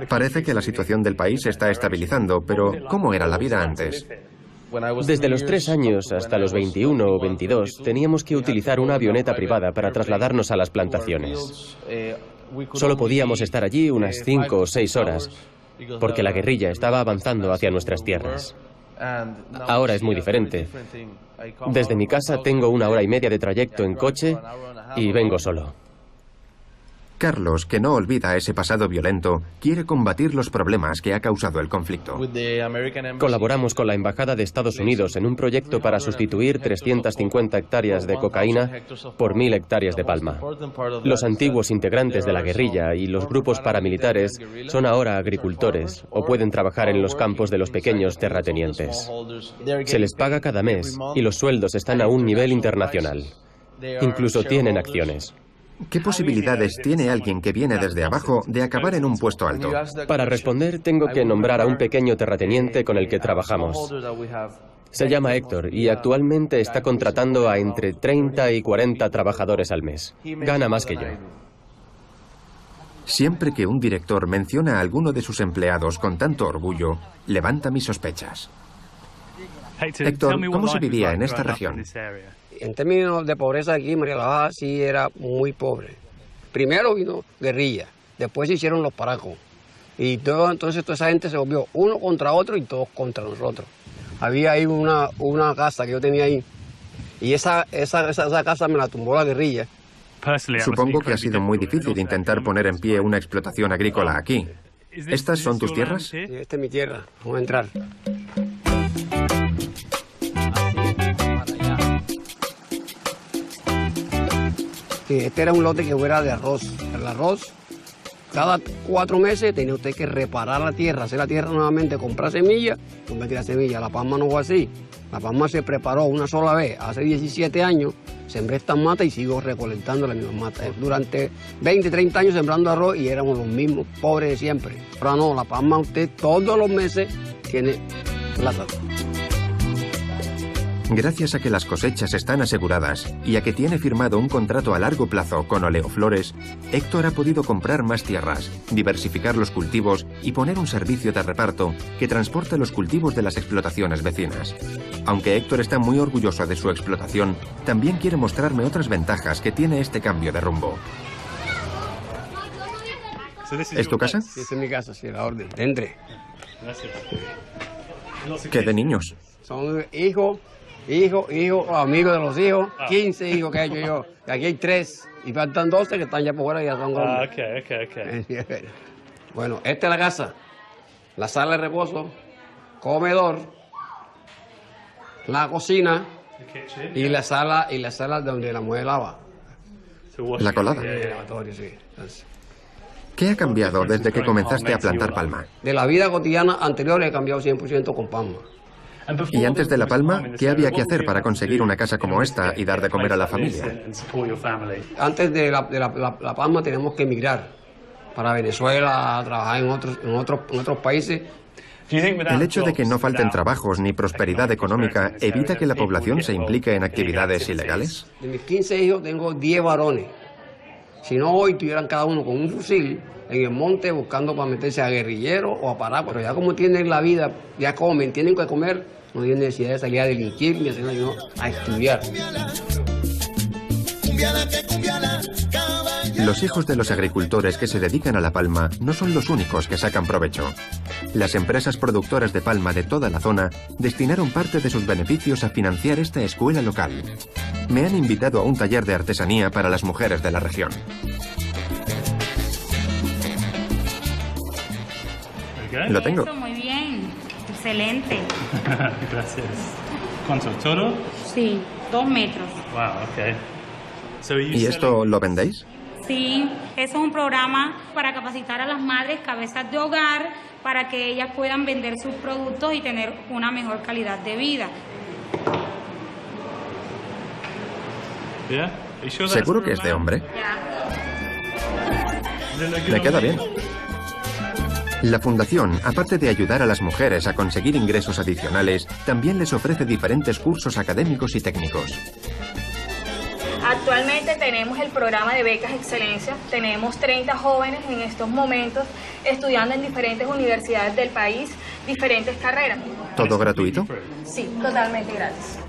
Parece que la situación del país se está estabilizando, pero ¿cómo era la vida antes? Desde los 3 años hasta los 21 o 22 teníamos que utilizar una avioneta privada para trasladarnos a las plantaciones. Solo podíamos estar allí unas 5 o 6 horas, porque la guerrilla estaba avanzando hacia nuestras tierras. Ahora es muy diferente. Desde mi casa tengo 1 hora y media de trayecto en coche y vengo solo. Carlos, que no olvida ese pasado violento, quiere combatir los problemas que ha causado el conflicto. Colaboramos con la Embajada de Estados Unidos en un proyecto para sustituir 350 hectáreas de cocaína por 1000 hectáreas de palma. Los antiguos integrantes de la guerrilla y los grupos paramilitares son ahora agricultores o pueden trabajar en los campos de los pequeños terratenientes. Se les paga cada mes y los sueldos están a un nivel internacional. Incluso tienen acciones. ¿Qué posibilidades tiene alguien que viene desde abajo de acabar en un puesto alto? Para responder, tengo que nombrar a un pequeño terrateniente con el que trabajamos. Se llama Héctor y actualmente está contratando a entre 30 y 40 trabajadores al mes. Gana más que yo. Siempre que un director menciona a alguno de sus empleados con tanto orgullo, levanta mis sospechas. Héctor, ¿cómo se vivía en esta región? En términos de pobreza aquí, María la Baja sí era muy pobre. Primero vino guerrilla, después se hicieron los paracos. Y entonces toda esa gente se volvió uno contra otro y todos contra nosotros. Había ahí una casa que yo tenía ahí. Y esa casa me la tumbó la guerrilla. Supongo que ha sido muy difícil intentar poner en pie una explotación agrícola aquí. ¿Estas son tus tierras? Sí, esta es mi tierra. Vamos a entrar. Este era un lote que era de arroz. El arroz, cada 4 meses tenía usted que reparar la tierra, hacer la tierra nuevamente, comprar semillas, convertir la semilla. La palma no fue así. La palma se preparó una sola vez. Hace 17 años sembré estas matas y sigo recolectando las mismas matas. Durante 20, 30 años sembrando arroz y éramos los mismos pobres de siempre. Ahora no, la palma usted todos los meses tiene plata. Gracias a que las cosechas están aseguradas y a que tiene firmado un contrato a largo plazo con Oleoflores, Héctor ha podido comprar más tierras, diversificar los cultivos y poner un servicio de reparto que transporta los cultivos de las explotaciones vecinas. Aunque Héctor está muy orgulloso de su explotación, también quiere mostrarme otras ventajas que tiene este cambio de rumbo. ¿Es tu casa? Sí, esta es mi casa, sí, la orden. Entre. ¿Qué de niños? Son hijos, amigos de los hijos, 15 hijos que he hecho yo. Aquí hay 3 y faltan 12 que están ya por fuera y ya son grandes. Okay. Bueno, esta es la casa, la sala de reposo, comedor, la cocina y la sala donde la mujer lava. La colada. ¿Qué ha cambiado desde que comenzaste a plantar palma? De la vida cotidiana anterior he cambiado 100% con palma. Y antes de La Palma, ¿qué había que hacer para conseguir una casa como esta y dar de comer a la familia? Antes de La Palma tenemos que emigrar para Venezuela, a trabajar en otros países. ¿El hecho de que no falten trabajos ni prosperidad económica evita que la población se implique en actividades ilegales? De mis 15 hijos tengo 10 varones. Si no, hoy tuvieran cada uno con un fusil en el monte buscando para meterse a guerrilleros o a parar. Pero ya como tienen la vida, ya comen, tienen que comer, no tienen necesidad de salir a delinquir ni a hacer nada, sino a estudiar. Los hijos de los agricultores que se dedican a La Palma no son los únicos que sacan provecho. Las empresas productoras de palma de toda la zona destinaron parte de sus beneficios a financiar esta escuela local. Me han invitado a un taller de artesanía para las mujeres de la región. Lo tengo. Muy bien, excelente. Gracias. ¿Cuánto? ¿Todo? Sí, 2 metros. Wow, okay. ¿Y esto lo vendéis? Sí, eso es un programa para capacitar a las madres cabezas de hogar para que ellas puedan vender sus productos y tener una mejor calidad de vida. ¿Seguro que es de hombre? Me queda bien. La fundación, aparte de ayudar a las mujeres a conseguir ingresos adicionales, también les ofrece diferentes cursos académicos y técnicos. Actualmente tenemos el programa de becas excelencia, tenemos 30 jóvenes en estos momentos estudiando en diferentes universidades del país, diferentes carreras. ¿Todo gratuito? Sí, totalmente gratis.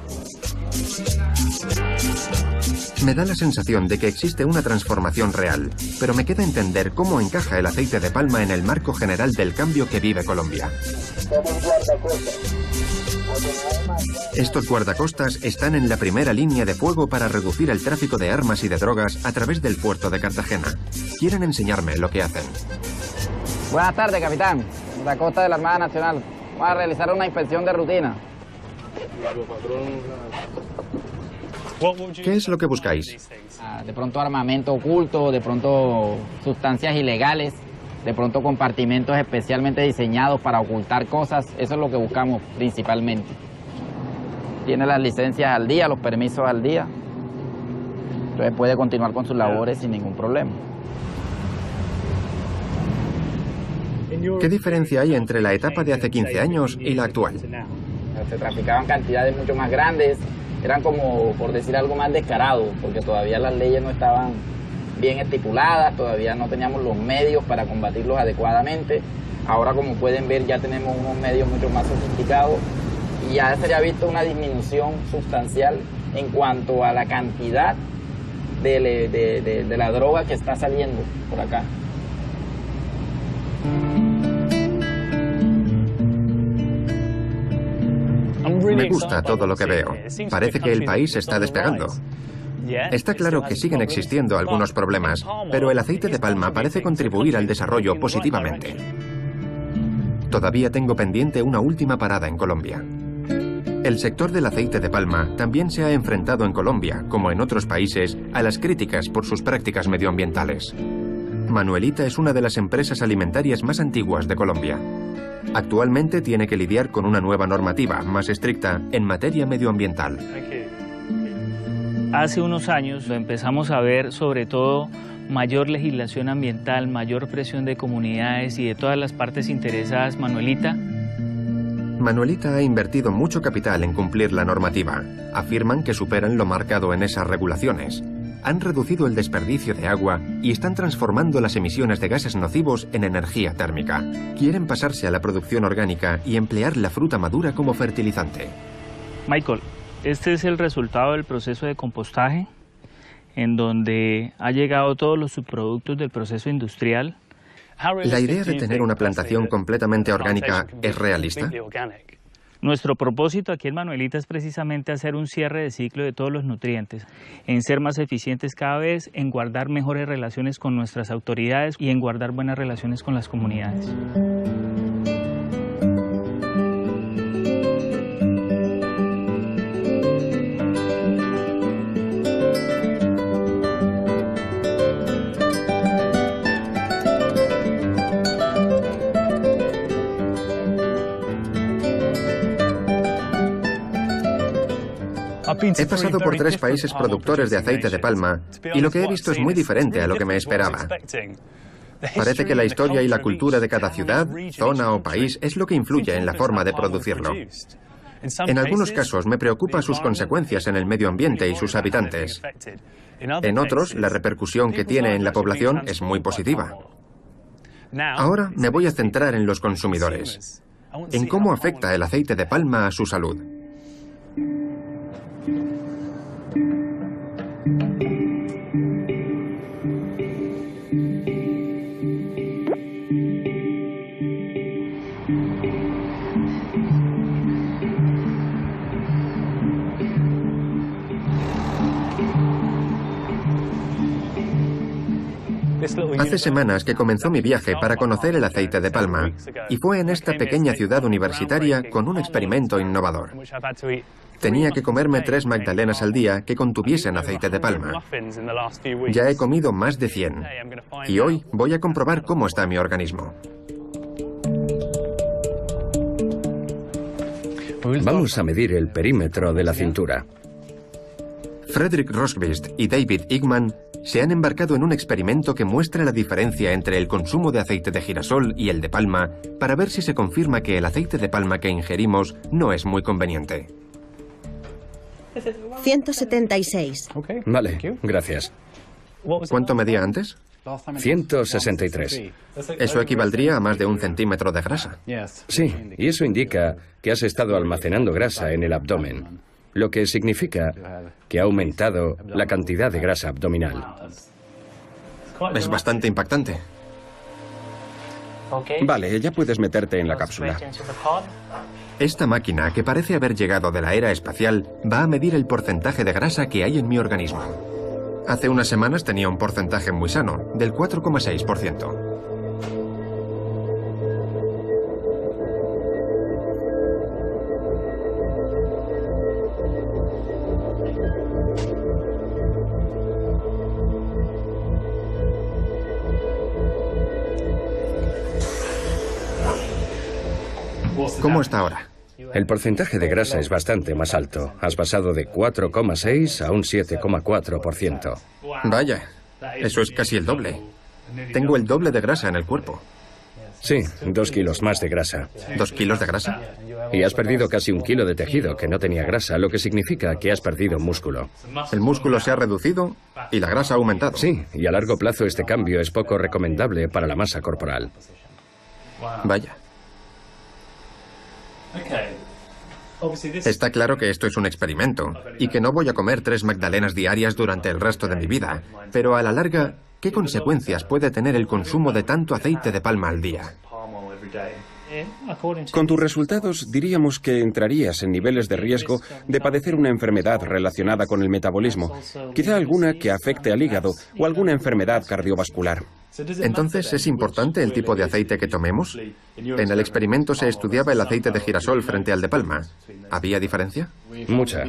Me da la sensación de que existe una transformación real, pero me queda entender cómo encaja el aceite de palma en el marco general del cambio que vive Colombia. Estos guardacostas están en la primera línea de fuego para reducir el tráfico de armas y de drogas a través del puerto de Cartagena. Quieren enseñarme lo que hacen. Buenas tardes, capitán. La costa de la Armada Nacional. Vamos a realizar una inspección de rutina. ¿Qué es lo que buscáis? De pronto armamento oculto, de pronto sustancias ilegales, de pronto compartimentos especialmente diseñados para ocultar cosas. Eso es lo que buscamos principalmente. Tiene las licencias al día, los permisos al día. Entonces puede continuar con sus labores sin ningún problema. ¿Qué diferencia hay entre la etapa de hace 15 años y la actual? Se traficaban cantidades mucho más grandes, eran como, por decir algo, más descarado, porque todavía las leyes no estaban bien estipuladas, todavía no teníamos los medios para combatirlos adecuadamente. Ahora, como pueden ver, ya tenemos unos medios mucho más sofisticados y ya se ha visto una disminución sustancial en cuanto a la cantidad de la droga que está saliendo por acá. Me gusta todo lo que veo. Parece que el país está despegando. Está claro que siguen existiendo algunos problemas, pero el aceite de palma parece contribuir al desarrollo positivamente. Todavía tengo pendiente una última parada en Colombia. El sector del aceite de palma también se ha enfrentado en Colombia, como en otros países, a las críticas por sus prácticas medioambientales. Manuelita es una de las empresas alimentarias más antiguas de Colombia. Actualmente tiene que lidiar con una nueva normativa más estricta en materia medioambiental. Hace unos años lo empezamos a ver, sobre todo mayor legislación ambiental, mayor presión de comunidades y de todas las partes interesadas. Manuelita ha invertido mucho capital en cumplir la normativa. Afirman que superan lo marcado en esas regulaciones. Han reducido el desperdicio de agua y están transformando las emisiones de gases nocivos en energía térmica. Quieren pasarse a la producción orgánica y emplear la fruta madura como fertilizante. Michael, este es el resultado del proceso de compostaje, en donde ha llegado todos los subproductos del proceso industrial. ¿La idea de tener una plantación completamente orgánica es realista? Nuestro propósito aquí en Manuelita es precisamente hacer un cierre de ciclo de todos los nutrientes, en ser más eficientes cada vez, en guardar mejores relaciones con nuestras autoridades y en guardar buenas relaciones con las comunidades. He pasado por 3 países productores de aceite de palma y lo que he visto es muy diferente a lo que me esperaba. Parece que la historia y la cultura de cada ciudad, zona o país es lo que influye en la forma de producirlo. En algunos casos me preocupa sus consecuencias en el medio ambiente y sus habitantes. En otros, la repercusión que tiene en la población es muy positiva. Ahora me voy a centrar en los consumidores, en cómo afecta el aceite de palma a su salud. Hace semanas que comenzó mi viaje para conocer el aceite de palma, y fue en esta pequeña ciudad universitaria con un experimento innovador. Tenía que comerme 3 magdalenas al día que contuviesen aceite de palma. Ya he comido más de 100, y hoy voy a comprobar cómo está mi organismo. Vamos a medir el perímetro de la cintura. Frederick Rosqvist y David Igman se han embarcado en un experimento que muestra la diferencia entre el consumo de aceite de girasol y el de palma para ver si se confirma que el aceite de palma que ingerimos no es muy conveniente. 176. Vale, gracias. ¿Cuánto medía antes? 163. Eso equivaldría a más de 1 centímetro de grasa. Sí, y eso indica que has estado almacenando grasa en el abdomen, lo que significa que ha aumentado la cantidad de grasa abdominal. Es bastante impactante. Vale, ya puedes meterte en la cápsula. Esta máquina, que parece haber llegado de la era espacial, va a medir el porcentaje de grasa que hay en mi organismo. Hace unas semanas tenía un porcentaje muy sano, del 4,6%. ¿Cómo está ahora? El porcentaje de grasa es bastante más alto. Has pasado de 4,6 a un 7,4%. Vaya, eso es casi el doble. Tengo el doble de grasa en el cuerpo. Sí, 2 kilos más de grasa. ¿2 kilos de grasa? Y has perdido casi 1 kilo de tejido que no tenía grasa, lo que significa que has perdido músculo. El músculo se ha reducido y la grasa ha aumentado. Sí, y a largo plazo este cambio es poco recomendable para la masa corporal. Vaya. Está claro que esto es un experimento y que no voy a comer 3 magdalenas diarias durante el resto de mi vida, pero a la larga, ¿qué consecuencias puede tener el consumo de tanto aceite de palma al día? Con tus resultados diríamos que entrarías en niveles de riesgo de padecer una enfermedad relacionada con el metabolismo, quizá alguna que afecte al hígado o alguna enfermedad cardiovascular. Entonces, ¿es importante el tipo de aceite que tomemos? En el experimento se estudiaba el aceite de girasol frente al de palma. ¿Había diferencia? Mucha.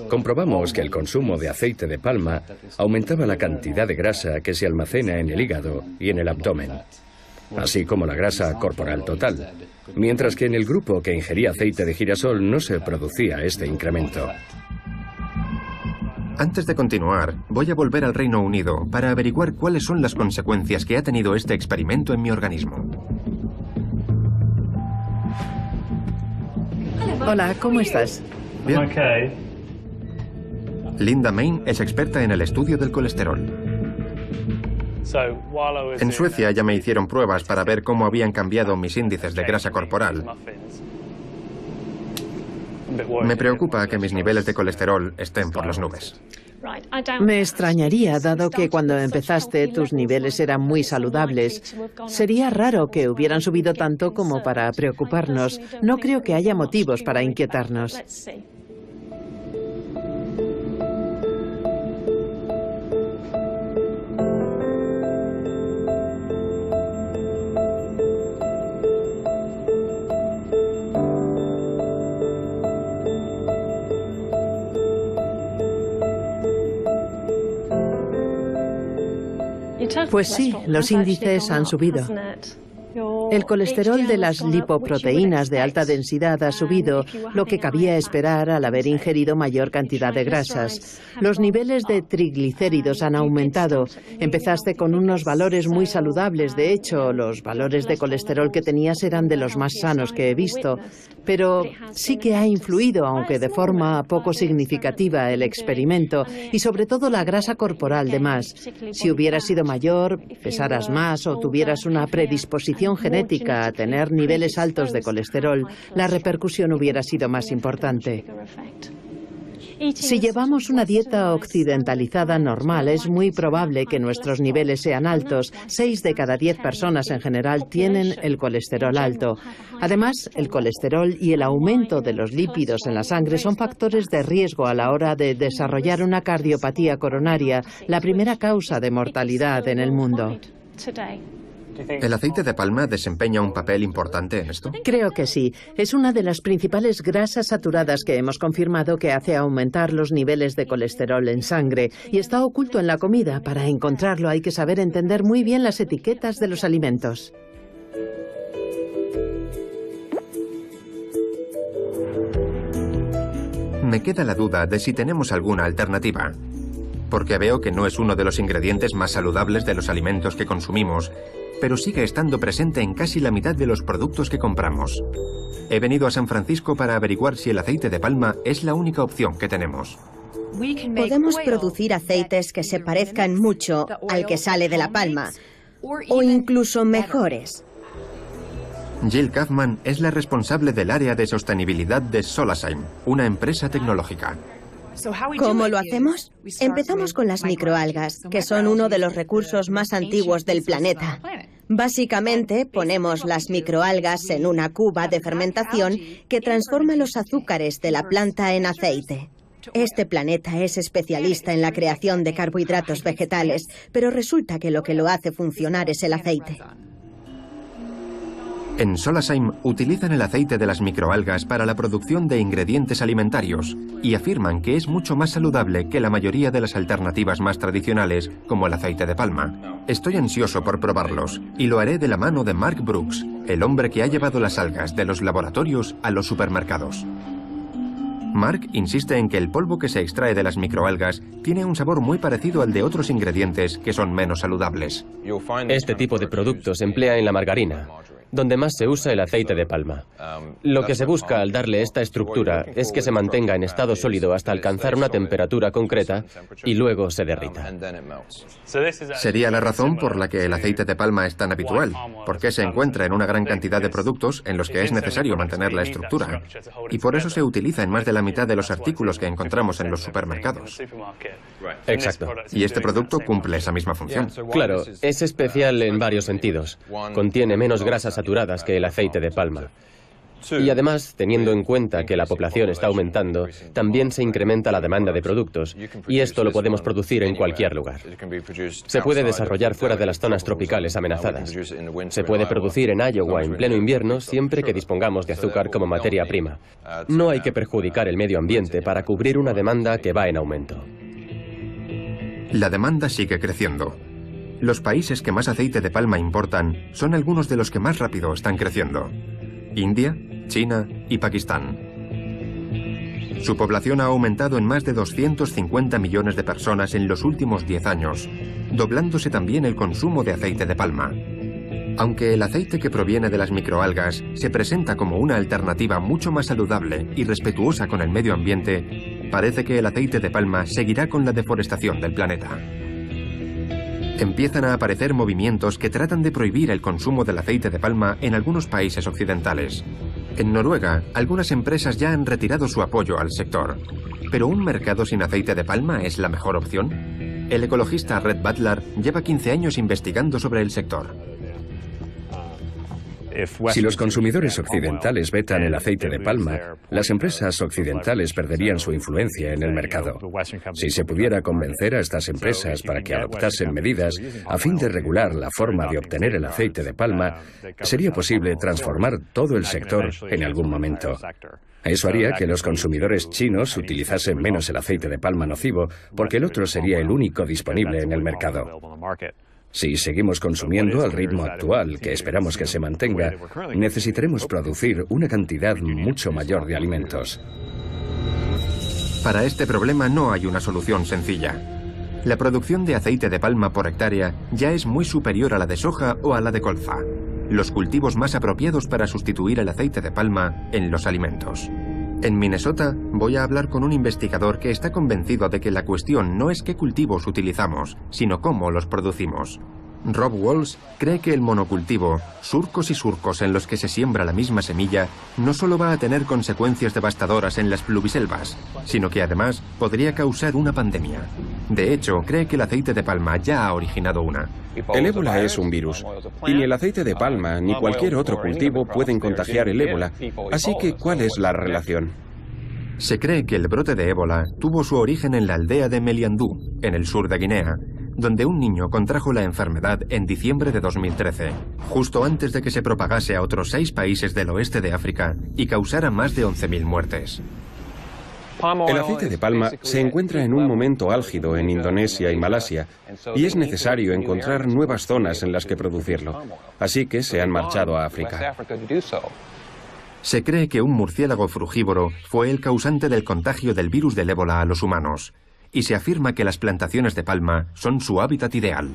Comprobamos que el consumo de aceite de palma aumentaba la cantidad de grasa que se almacena en el hígado y en el abdomen, así como la grasa corporal total, mientras que en el grupo que ingería aceite de girasol no se producía este incremento. Antes de continuar, voy a volver al Reino Unido para averiguar cuáles son las consecuencias que ha tenido este experimento en mi organismo. Hola, ¿cómo estás? Bien. Linda Main es experta en el estudio del colesterol. En Suecia ya me hicieron pruebas para ver cómo habían cambiado mis índices de grasa corporal. Me preocupa que mis niveles de colesterol estén por las nubes. Me extrañaría, dado que cuando empezaste tus niveles eran muy saludables. Sería raro que hubieran subido tanto como para preocuparnos. No creo que haya motivos para inquietarnos. Pues sí, los índices han subido. El colesterol de las lipoproteínas de alta densidad ha subido, lo que cabía esperar al haber ingerido mayor cantidad de grasas. Los niveles de triglicéridos han aumentado. Empezaste con unos valores muy saludables. De hecho, los valores de colesterol que tenías eran de los más sanos que he visto. Pero sí que ha influido, aunque de forma poco significativa, el experimento y sobre todo la grasa corporal de más. Si hubieras sido mayor, pesaras más o tuvieras una predisposición genética a tener niveles altos de colesterol, la repercusión hubiera sido más importante. Si llevamos una dieta occidentalizada normal, es muy probable que nuestros niveles sean altos. 6 de cada 10 personas en general tienen el colesterol alto. Además, el colesterol y el aumento de los lípidos en la sangre son factores de riesgo a la hora de desarrollar una cardiopatía coronaria, la primera causa de mortalidad en el mundo. ¿El aceite de palma desempeña un papel importante en esto? Creo que sí. Es una de las principales grasas saturadas que hemos confirmado que hace aumentar los niveles de colesterol en sangre y está oculto en la comida. Para encontrarlo hay que saber entender muy bien las etiquetas de los alimentos. Me queda la duda de si tenemos alguna alternativa, porque veo que no es uno de los ingredientes más saludables de los alimentos que consumimos, pero sigue estando presente en casi la mitad de los productos que compramos. He venido a San Francisco para averiguar si el aceite de palma es la única opción que tenemos. Podemos producir aceites que se parezcan mucho al que sale de la palma, o incluso mejores. Jill Kaufman es la responsable del área de sostenibilidad de Solazyme, una empresa tecnológica. ¿Cómo lo hacemos? Empezamos con las microalgas, que son uno de los recursos más antiguos del planeta. Básicamente, ponemos las microalgas en una cuba de fermentación que transforma los azúcares de la planta en aceite. Este planeta es especialista en la creación de carbohidratos vegetales, pero resulta que lo hace funcionar es el aceite. En Solazyme utilizan el aceite de las microalgas para la producción de ingredientes alimentarios y afirman que es mucho más saludable que la mayoría de las alternativas más tradicionales, como el aceite de palma. Estoy ansioso por probarlos y lo haré de la mano de Mark Brooks, el hombre que ha llevado las algas de los laboratorios a los supermercados. Mark insiste en que el polvo que se extrae de las microalgas tiene un sabor muy parecido al de otros ingredientes que son menos saludables. Este tipo de producto se emplea en la margarina, donde más se usa el aceite de palma. Lo que se busca al darle esta estructura es que se mantenga en estado sólido hasta alcanzar una temperatura concreta y luego se derrita. Sería la razón por la que el aceite de palma es tan habitual, porque se encuentra en una gran cantidad de productos en los que es necesario mantener la estructura, y por eso se utiliza en más de la mitad de los artículos que encontramos en los supermercados. Exacto. Y este producto cumple esa misma función. Claro, es especial en varios sentidos. Contiene menos grasas saturadas que el aceite de palma. Y además, teniendo en cuenta que la población está aumentando, también se incrementa la demanda de productos, y esto lo podemos producir en cualquier lugar. Se puede desarrollar fuera de las zonas tropicales amenazadas. Se puede producir en Iowa en pleno invierno siempre que dispongamos de azúcar como materia prima. No hay que perjudicar el medio ambiente para cubrir una demanda que va en aumento. La demanda sigue creciendo. Los países que más aceite de palma importan son algunos de los que más rápido están creciendo: India, China y Pakistán. Su población ha aumentado en más de 250 millones de personas en los últimos 10 años, doblándose también el consumo de aceite de palma. Aunque el aceite que proviene de las microalgas se presenta como una alternativa mucho más saludable y respetuosa con el medio ambiente, parece que el aceite de palma seguirá con la deforestación del planeta. Empiezan a aparecer movimientos que tratan de prohibir el consumo del aceite de palma en algunos países occidentales. En Noruega, algunas empresas ya han retirado su apoyo al sector. ¿Pero un mercado sin aceite de palma es la mejor opción? El ecologista Red Butler lleva 15 años investigando sobre el sector. Si los consumidores occidentales vetan el aceite de palma, las empresas occidentales perderían su influencia en el mercado. Si se pudiera convencer a estas empresas para que adoptasen medidas a fin de regular la forma de obtener el aceite de palma, sería posible transformar todo el sector en algún momento. Eso haría que los consumidores chinos utilizasen menos el aceite de palma nocivo, porque el otro sería el único disponible en el mercado. Si seguimos consumiendo al ritmo actual, que esperamos que se mantenga, necesitaremos producir una cantidad mucho mayor de alimentos. Para este problema no hay una solución sencilla. La producción de aceite de palma por hectárea ya es muy superior a la de soja o a la de colza, los cultivos más apropiados para sustituir el aceite de palma en los alimentos. En Minnesota voy a hablar con un investigador que está convencido de que la cuestión no es qué cultivos utilizamos, sino cómo los producimos. Rob Walsh cree que el monocultivo, surcos y surcos en los que se siembra la misma semilla, no solo va a tener consecuencias devastadoras en las pluviselvas, sino que además podría causar una pandemia. De hecho, cree que el aceite de palma ya ha originado una. El ébola es un virus, y ni el aceite de palma ni cualquier otro cultivo pueden contagiar el ébola, así que ¿cuál es la relación? Se cree que el brote de ébola tuvo su origen en la aldea de Meliandú, en el sur de Guinea, donde un niño contrajo la enfermedad en diciembre de 2013, justo antes de que se propagase a otros 6 países del oeste de África y causara más de 11.000 muertes. El aceite de palma se encuentra en un momento álgido en Indonesia y Malasia, y es necesario encontrar nuevas zonas en las que producirlo, así que se han marchado a África. Se cree que un murciélago frugívoro fue el causante del contagio del virus del ébola a los humanos, y se afirma que las plantaciones de palma son su hábitat ideal.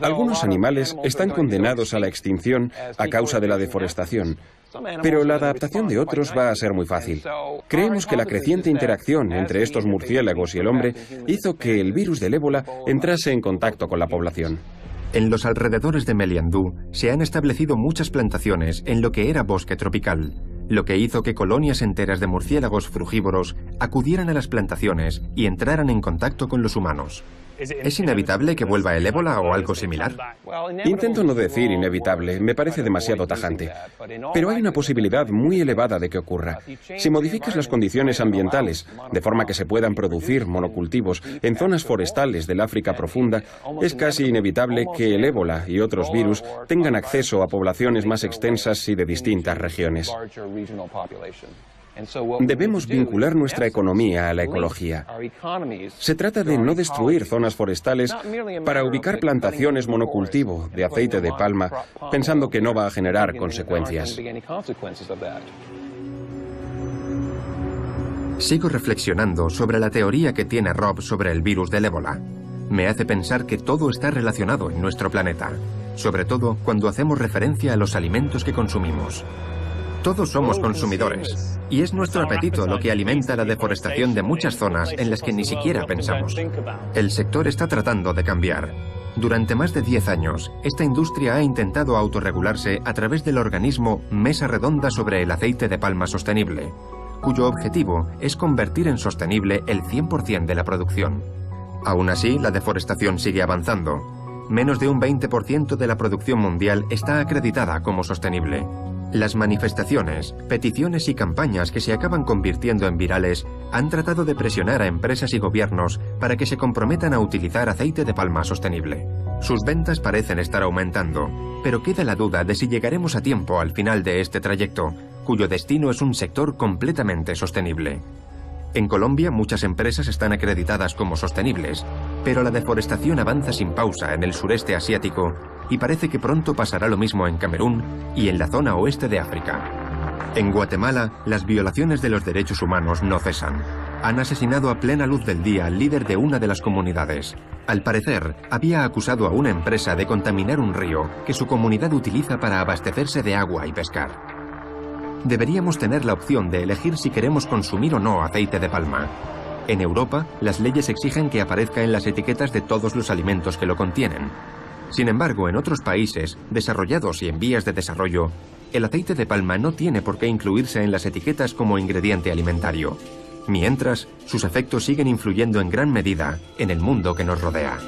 Algunos animales están condenados a la extinción a causa de la deforestación, pero la adaptación de otros va a ser muy fácil. Creemos que la creciente interacción entre estos murciélagos y el hombre hizo que el virus del ébola entrase en contacto con la población. En los alrededores de Meliandú se han establecido muchas plantaciones en lo que era bosque tropical, lo que hizo que colonias enteras de murciélagos frugívoros acudieran a las plantaciones y entraran en contacto con los humanos. ¿Es inevitable que vuelva el ébola o algo similar? Intento no decir inevitable, me parece demasiado tajante. Pero hay una posibilidad muy elevada de que ocurra. Si modificas las condiciones ambientales, de forma que se puedan producir monocultivos en zonas forestales del África profunda, es casi inevitable que el ébola y otros virus tengan acceso a poblaciones más extensas y de distintas regiones. Debemos vincular nuestra economía a la ecología. Se trata de no destruir zonas forestales para ubicar plantaciones monocultivo de aceite de palma, pensando que no va a generar consecuencias. Sigo reflexionando sobre la teoría que tiene Rob sobre el virus del ébola. Me hace pensar que todo está relacionado en nuestro planeta, sobre todo cuando hacemos referencia a los alimentos que consumimos. Todos somos consumidores, y es nuestro apetito lo que alimenta la deforestación de muchas zonas en las que ni siquiera pensamos. El sector está tratando de cambiar. Durante más de 10 años, esta industria ha intentado autorregularse a través del organismo Mesa Redonda sobre el aceite de palma sostenible, cuyo objetivo es convertir en sostenible el 100% de la producción. Aún así, la deforestación sigue avanzando. Menos de un 20% de la producción mundial está acreditada como sostenible. Las manifestaciones, peticiones y campañas que se acaban convirtiendo en virales han tratado de presionar a empresas y gobiernos para que se comprometan a utilizar aceite de palma sostenible. Sus ventas parecen estar aumentando, pero queda la duda de si llegaremos a tiempo al final de este trayecto, cuyo destino es un sector completamente sostenible. En Colombia muchas empresas están acreditadas como sostenibles, pero la deforestación avanza sin pausa en el sureste asiático y parece que pronto pasará lo mismo en Camerún y en la zona oeste de África. En Guatemala, las violaciones de los derechos humanos no cesan. Han asesinado a plena luz del día al líder de una de las comunidades. Al parecer, había acusado a una empresa de contaminar un río que su comunidad utiliza para abastecerse de agua y pescar. Deberíamos tener la opción de elegir si queremos consumir o no aceite de palma. En Europa, las leyes exigen que aparezca en las etiquetas de todos los alimentos que lo contienen. Sin embargo, en otros países, desarrollados y en vías de desarrollo, el aceite de palma no tiene por qué incluirse en las etiquetas como ingrediente alimentario. Mientras, sus efectos siguen influyendo en gran medida en el mundo que nos rodea.